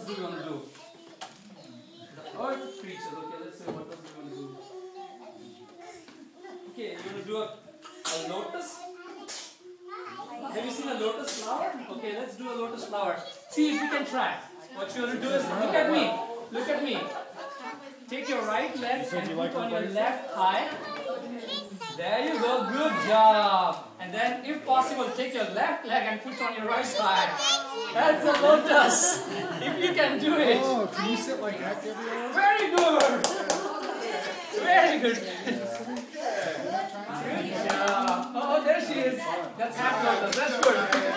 else do we want to do? The earth creatures. Okay, let's say what else do we want to do? Okay, you want to do a lotus? Have you seen a lotus flower? Okay, let's do a lotus flower. See if you can try. What you want to do is look at me. Look at me. Take your right leg and put on your left thigh. There you go. Good job. And then, if possible, take your left leg and put on your right thigh. That's a lotus. If you can do it. Oh, can you sit like that, Gabrielle? Very good. Very good. Good job. Oh, there she is. That's half lotus. That's good.